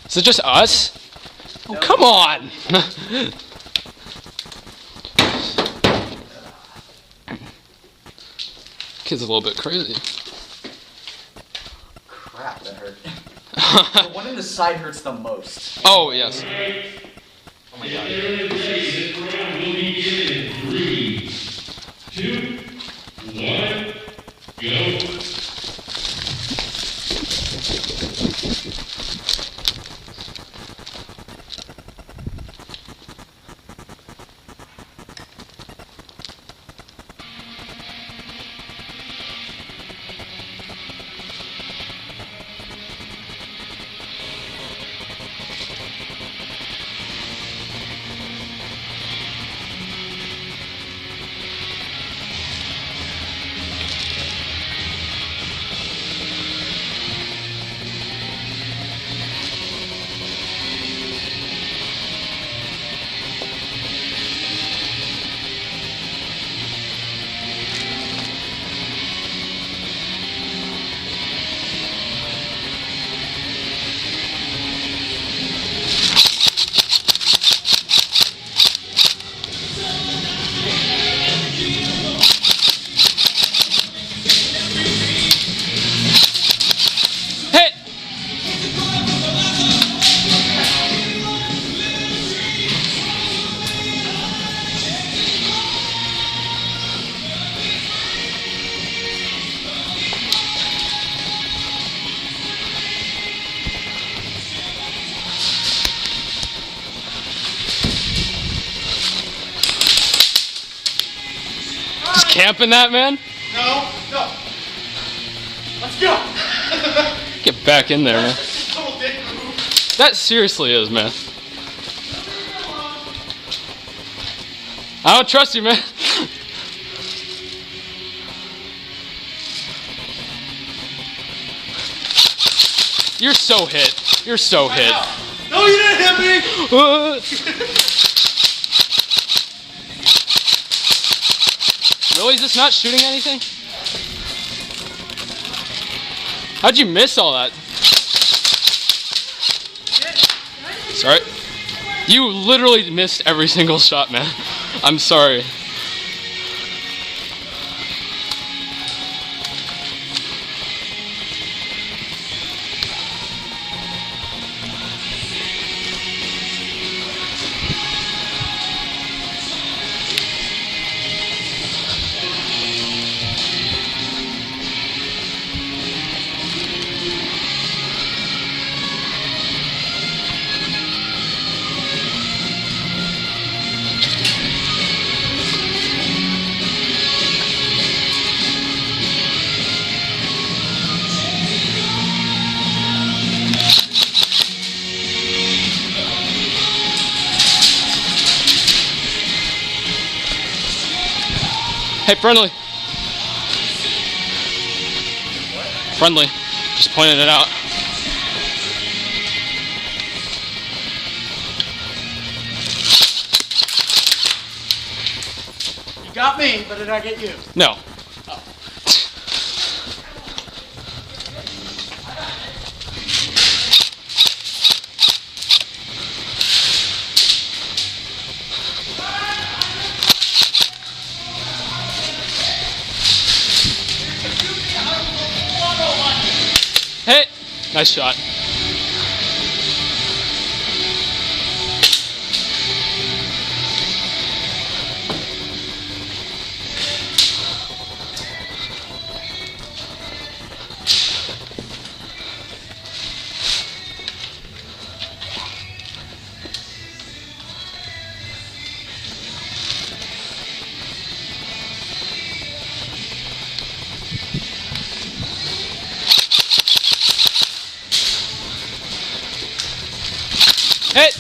Is it just us? Oh, come on! Kid's a little bit crazy. Crap, that hurt. The one in the side hurts the most. Oh, yes. Oh my god. 3, 2, 1, go. Hit! Just camping that, man? No, no. Let's go. Get back in there, man. That seriously is, man. I don't trust you, man. You're so hit. You're so hit. No, you didn't hit me. Really? Is this not shooting anything? How'd you miss all that? Sorry. You literally missed every single shot, man. I'm sorry. Hey, friendly. Friendly. Just pointed it out. You got me, but did I get you? No. Hit! Nice shot. Hit!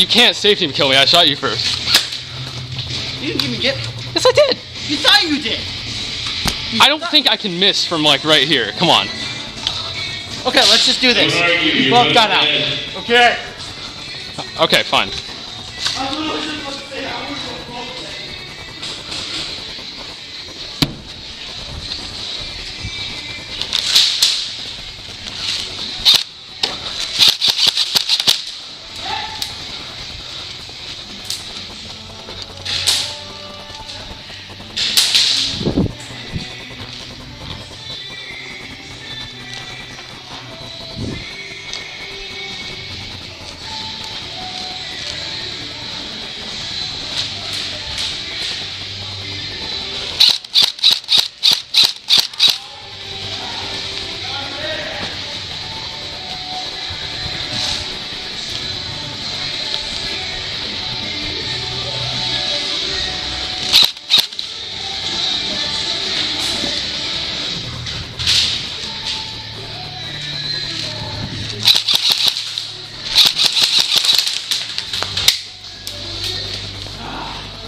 can't safety kill me. I shot you first. You didn't even get me. Yes, I did. You thought you did. I don't think I can miss from like right here. Come on. Okay, let's just do this. Don't argue, We you both both got out. dead. Okay. Okay, fine.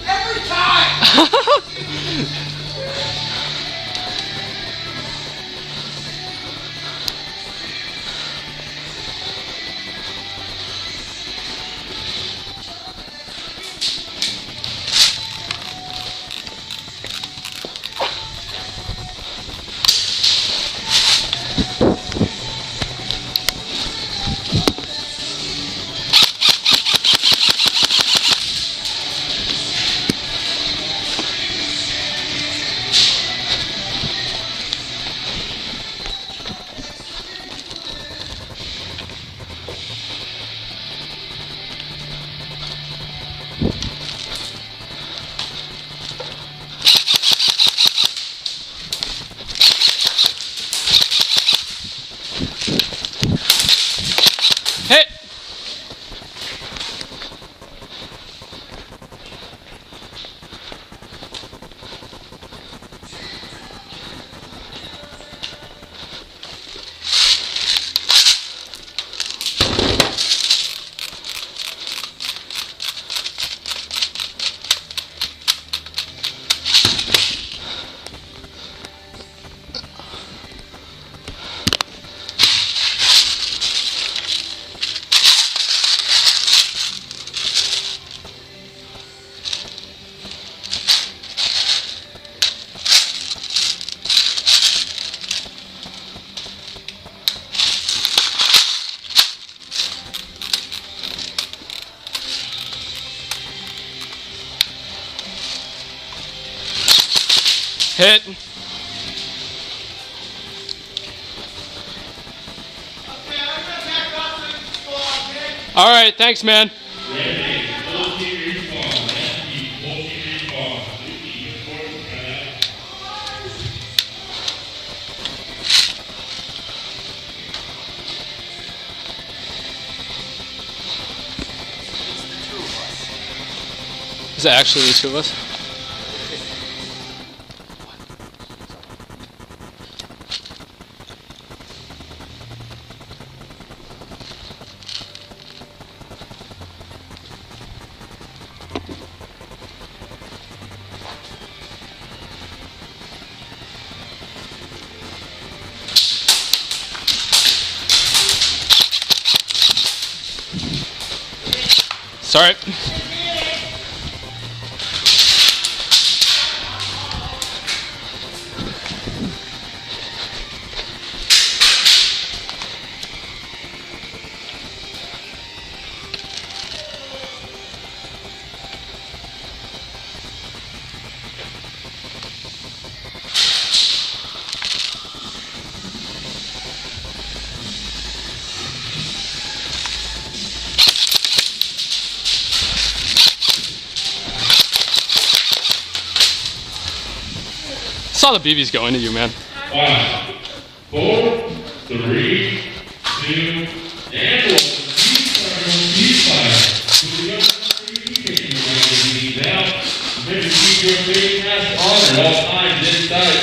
Every time. Hit. Hit. All right, thanks, man. Ready, full team respawn. Left, full team respawn. Keep important, right? Is it actually the two of us? Sorry. Saw the BBs go into you, man. 5, 4, 3, 2, and 1. Ceasefire. Now, remember to keep your face mask on at all times inside.